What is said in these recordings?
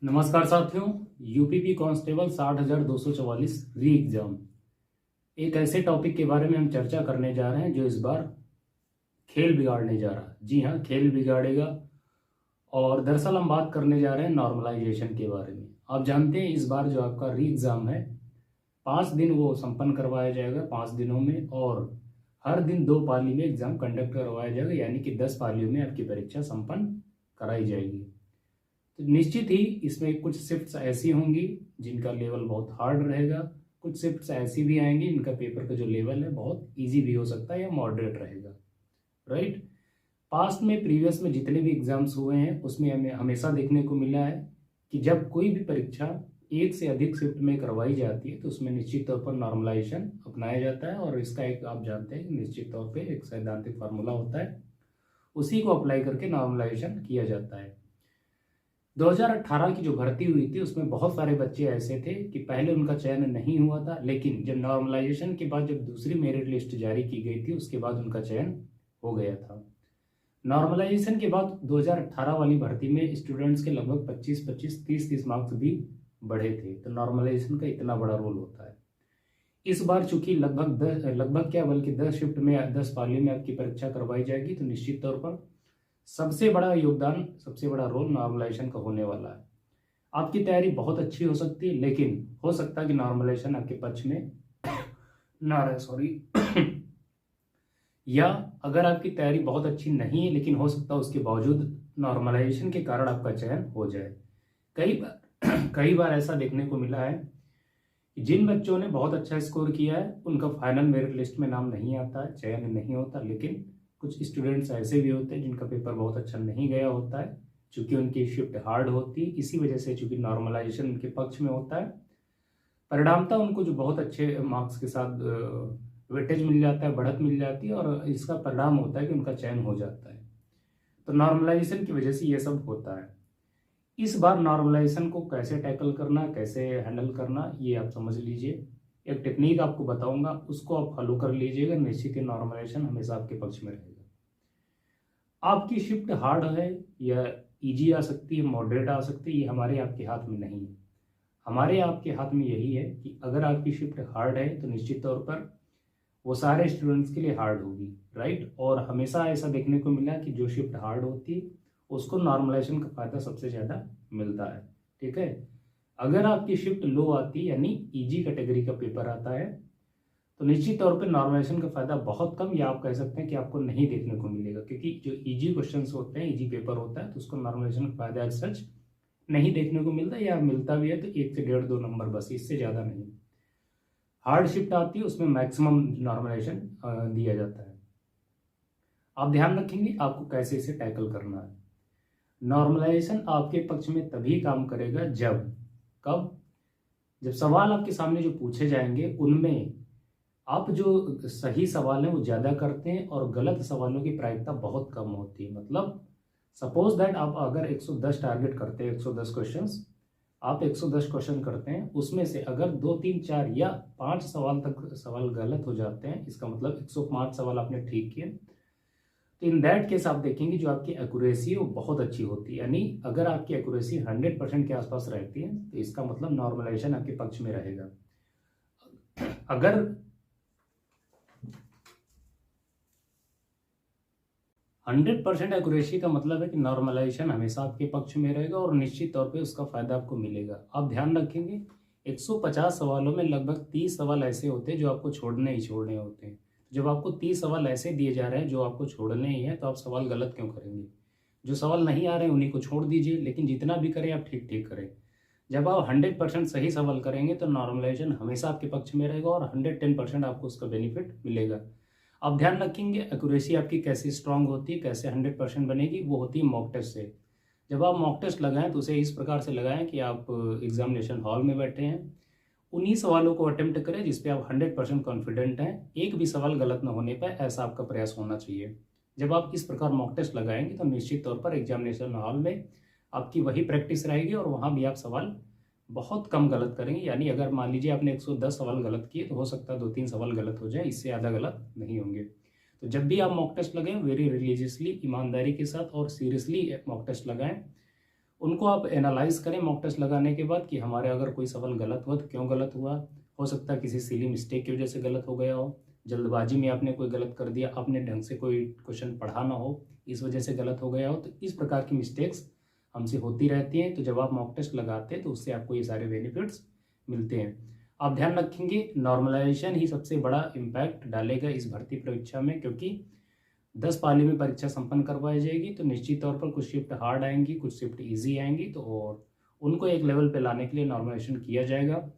नमस्कार साथियों। UPP constable 60,244 री एग्जाम एक ऐसे टॉपिक के बारे में हम चर्चा करने जा रहे हैं जो इस बार खेल बिगाड़ने जा रहा है। जी हाँ, खेल बिगाड़ेगा। और दरअसल हम बात करने जा रहे हैं नॉर्मलाइजेशन के बारे में। आप जानते हैं इस बार जो आपका री एग्ज़ाम है 5 दिन वो संपन्न करवाया जाएगा 5 दिनों में, और हर दिन 2 पाली में एग्ज़ाम कंडक्ट करवाया जाएगा, यानी कि 10 पालियों में आपकी परीक्षा संपन्न कराई जाएगी। तो निश्चित ही इसमें कुछ शिफ्ट्स ऐसी होंगी जिनका लेवल बहुत हार्ड रहेगा, कुछ शिफ्ट्स ऐसी भी आएंगी इनका पेपर का जो लेवल है बहुत इजी भी हो सकता है या मॉडरेट रहेगा। राइट। पास्ट में प्रीवियस में जितने भी एग्जाम्स हुए हैं उसमें हमें हमेशा देखने को मिला है कि जब कोई भी परीक्षा एक से अधिक शिफ्ट में करवाई जाती है तो उसमें निश्चित तौर पर नॉर्मलाइजेशन अपनाया जाता है, और इसका एक आप जानते हैं निश्चित तौर पे एक सैद्धांतिक फार्मूला होता है, उसी को अप्लाई करके नॉर्मलाइजेशन किया जाता है। 2018 की जो भर्ती हुई थी उसमें बहुत सारे बच्चे ऐसे थे कि पहले उनका चयन नहीं हुआ था, लेकिन जब नॉर्मलाइजेशन के बाद जब दूसरी मेरिट लिस्ट जारी की गई थी उसके बाद उनका चयन हो गया था। नॉर्मलाइजेशन के बाद 2018 वाली भर्ती में स्टूडेंट्स के लगभग 25-25, 30-30 मार्क्स भी बढ़े थे। तो नॉर्मलाइजेशन का इतना बड़ा रोल होता है। इस बार चूंकि लगभग क्या बल्कि 10 शिफ्ट में 10 पालियों में आपकी परीक्षा करवाई जाएगी, तो निश्चित तौर पर सबसे बड़ा योगदान, सबसे बड़ा रोल नॉर्मलाइजेशन का होने वाला है। आपकी तैयारी बहुत अच्छी हो सकती है, लेकिन हो सकता है कि नॉर्मलाइजेशन आपके पक्ष में ना रहे, सॉरी या अगर आपकी तैयारी बहुत अच्छी नहीं है लेकिन हो सकता है उसके बावजूद नॉर्मलाइजेशन के कारण आपका चयन हो जाए। कई बार ऐसा देखने को मिला है कि जिन बच्चों ने बहुत अच्छा स्कोर किया है उनका फाइनल मेरिट लिस्ट में नाम नहीं आता है, चयन नहीं होता, लेकिन कुछ स्टूडेंट्स ऐसे भी होते हैं जिनका पेपर बहुत अच्छा नहीं गया होता है, चूंकि उनकी शिफ्ट हार्ड होती है, इसी वजह से चूंकि नॉर्मलाइजेशन उनके पक्ष में होता है, परिणामतः उनको जो बहुत अच्छे मार्क्स के साथ वेटेज मिल जाता है, बढ़त मिल जाती है, और इसका परिणाम होता है कि उनका चयन हो जाता है। तो नॉर्मलाइजेशन की वजह से ये सब होता है। इस बार नॉर्मलाइजेशन को कैसे टैकल करना, कैसे हैंडल करना, ये आप समझ लीजिए। एक टेक्निक आपको बताऊंगा, उसको आप फॉलो कर लीजिएगा, निश्चित ही नॉर्मलाइजेशन हमेशा आपके पक्ष में रहेगा। आपकी शिफ्ट हार्ड है या इजी आ सकती है, मॉडरेट आ सकती है, ये हमारे आपके हाथ में नहीं है। हमारे आपके हाथ में यही है कि अगर आपकी शिफ्ट हार्ड है तो निश्चित तौर पर वो सारे स्टूडेंट्स के लिए हार्ड होगी। राइट। और हमेशा ऐसा देखने को मिला कि जो शिफ्ट हार्ड होती है उसको नॉर्मलाइजेशन का फायदा सबसे ज़्यादा मिलता है। ठीक है। अगर आपकी शिफ्ट लो आती है यानी इजी कैटेगरी का पेपर आता है तो निश्चित तौर पे नॉर्मलाइजेशन का फायदा बहुत कम, या आप कह सकते हैं कि आपको नहीं देखने को मिलेगा, क्योंकि जो इजी क्वेश्चंस होते हैं, इजी पेपर होता है, तो उसको नॉर्मलाइजेशन का फायदा एज सच नहीं देखने को मिलता, या मिलता भी है तो 1 से 1.5-2 नंबर, बस इससे ज़्यादा नहीं। हार्ड शिफ्ट आती है उसमें मैक्सिमम नॉर्मलाइजेशन दिया जाता है। आप ध्यान रखेंगे आपको कैसे इसे टैकल करना है। नॉर्मलाइजेशन आपके पक्ष में तभी काम करेगा जब सवाल आपके सामने जो पूछे जाएंगे उनमें आप जो सही सवाल है वो ज़्यादा करते हैं और गलत सवालों की प्रायिकता बहुत कम होती है। मतलब सपोज दैट आप अगर 110 टारगेट करते हैं, 110 क्वेश्चंस, आप 110 क्वेश्चन करते हैं, उसमें से अगर 2, 3, 4 या 5 सवाल तक सवाल गलत हो जाते हैं, इसका मतलब 105 सवाल आपने ठीक किए, तो इन दैट केस आप देखेंगे जो आपकी एक्यूरेसी है वो बहुत अच्छी होती है। यानी अगर आपकी एक्यूरेसी 100% के आसपास रहती है तो इसका मतलब नॉर्मलाइजेशन आपके पक्ष में रहेगा। अगर 100% एक्यूरेसी का मतलब है कि नॉर्मलाइजेशन हमेशा आपके पक्ष में रहेगा और निश्चित तौर पे उसका फायदा आपको मिलेगा। आप ध्यान रखेंगे 150 सवालों में लगभग 30 सवाल ऐसे होते हैं जो आपको छोड़ने ही छोड़ने होते हैं। जब आपको 30 सवाल ऐसे दिए जा रहे हैं जो आपको छोड़ने ही हैं, तो आप सवाल गलत क्यों करेंगे? जो सवाल नहीं आ रहे हैं उन्हीं को छोड़ दीजिए, लेकिन जितना भी करें आप ठीक ठीक करें। जब आप 100% सही सवाल करेंगे तो नॉर्मलाइजेशन हमेशा आपके पक्ष में रहेगा और 110% आपको उसका बेनिफिट मिलेगा। आप ध्यान रखेंगे एक्यूरेसी आपकी कैसे स्ट्रांग होती है, कैसे 100% बनेगी, वो होती है मॉक टेस्ट से। जब आप मॉक टेस्ट लगाएं तो उसे इस प्रकार से लगाएं कि आप एग्जामिनेशन हॉल में बैठे हैं, उन्हीं सवालों को अटेम्प्ट करें जिस पे आप 100% कॉन्फिडेंट हैं, एक भी सवाल गलत न होने पर ऐसा आपका प्रयास होना चाहिए। जब आप इस प्रकार मॉक टेस्ट लगाएंगे तो निश्चित तौर पर एग्जामिनेशन हॉल में आपकी वही प्रैक्टिस रहेगी और वहाँ भी आप सवाल बहुत कम गलत करेंगे। यानी अगर मान लीजिए आपने 110 सवाल गलत किए तो हो सकता है 2-3 सवाल गलत हो जाए, इससे ज़्यादा गलत नहीं होंगे। तो जब भी आप मॉक टेस्ट लगाएं वेरी रिलीजियसली, ईमानदारी के साथ और सीरियसली मॉक टेस्ट लगाएं। उनको आप एनालाइज करें मॉक टेस्ट लगाने के बाद कि हमारे अगर कोई सवाल गलत हुआ तो क्यों गलत हुआ। हो सकता है किसी सिली मिस्टेक की वजह से गलत हो गया हो, जल्दबाजी में आपने कोई गलत कर दिया, आपने ढंग से कोई क्वेश्चन पढ़ा ना हो, इस वजह से गलत हो गया हो। तो इस प्रकार की मिस्टेक्स हमसे होती रहती हैं। तो जब आप मॉक टेस्ट लगाते हैं तो उससे आपको ये सारे बेनिफिट्स मिलते हैं। आप ध्यान रखेंगे नॉर्मलाइजेशन ही सबसे बड़ा इम्पैक्ट डालेगा इस भर्ती परीक्षा में, क्योंकि 10 पाली में परीक्षा संपन्न करवाई जाएगी। तो निश्चित तौर पर कुछ शिफ्ट हार्ड आएंगी, कुछ शिफ्ट ईजी आएंगी, तो और उनको एक लेवल पे लाने के लिए नॉर्मलाइजेशन किया जाएगा।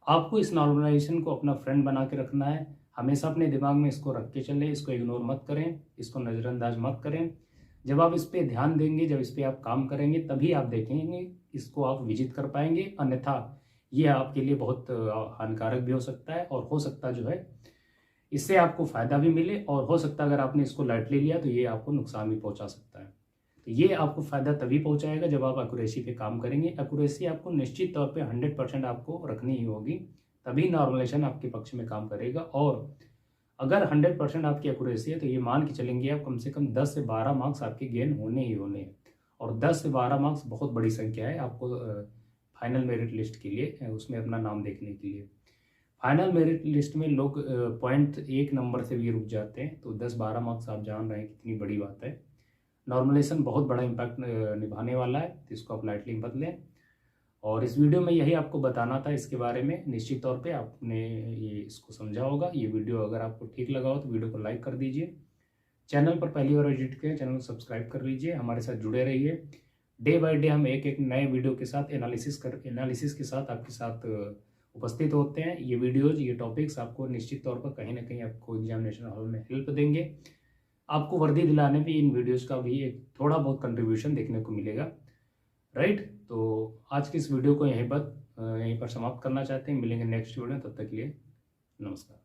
आपको इस नॉर्मलाइजेशन को अपना फ्रेंड बना के रखना है, हमेशा अपने दिमाग में इसको रख के चलें, इसको इग्नोर मत करें, इसको नज़रअंदाज मत करें। जब आप इस पर ध्यान देंगे, जब इस पर आप काम करेंगे, तभी आप देखेंगे इसको आप विजिट कर पाएंगे। अन्यथा ये आपके लिए बहुत हानिकारक भी हो सकता है, और हो सकता जो है इससे आपको फ़ायदा भी मिले, और हो सकता है अगर आपने इसको लाइटली लिया तो ये आपको नुकसान भी पहुंचा सकता है। तो ये आपको फ़ायदा तभी पहुंचाएगा जब आप एक्यूरेसी पे काम करेंगे। एक्यूरेसी आपको निश्चित तौर पे 100% आपको रखनी ही होगी, तभी नॉर्मलाइजेशन आपके पक्ष में काम करेगा। और अगर 100% आपकी एक्यूरेसी है तो ये मान के चलेंगे आप कम से कम 10 से 12 मार्क्स आपके गेन होने ही होने हैं। और 10 से 12 मार्क्स बहुत बड़ी संख्या है आपको फाइनल मेरिट लिस्ट के लिए, उसमें अपना नाम देखने के लिए। फाइनल मेरिट लिस्ट में लोग 0.1 नंबर से भी रुक जाते हैं। तो 10-12 मार्क्स आप जान रहे हैं कितनी बड़ी बात है। नॉर्मलाइजेशन बहुत बड़ा इम्पैक्ट निभाने वाला है, तो इसको आप लाइटली मत लें। और इस वीडियो में यही आपको बताना था इसके बारे में। निश्चित तौर पे आपने ये इसको समझा होगा। ये वीडियो अगर आपको ठीक लगा हो तो वीडियो को लाइक कर दीजिए। चैनल पर पहली बार विजिट करें, चैनल को सब्सक्राइब कर लीजिए, हमारे साथ जुड़े रहिए। डे बाय डे हम एक एक नए वीडियो के साथ एनालिसिस के साथ आपके साथ उपस्थित होते हैं। ये वीडियोज, ये टॉपिक्स आपको निश्चित तौर पर कहीं ना कहीं आपको एग्जामिनेशन हॉल में हेल्प देंगे। आपको वर्दी दिलाने में इन वीडियोज़ का भी एक थोड़ा बहुत कंट्रीब्यूशन देखने को मिलेगा, राइट। तो आज की इस वीडियो को यहीं पर समाप्त करना चाहते हैं। मिलेंगे नेक्स्ट वीडियो, तब तक के लिए नमस्कार।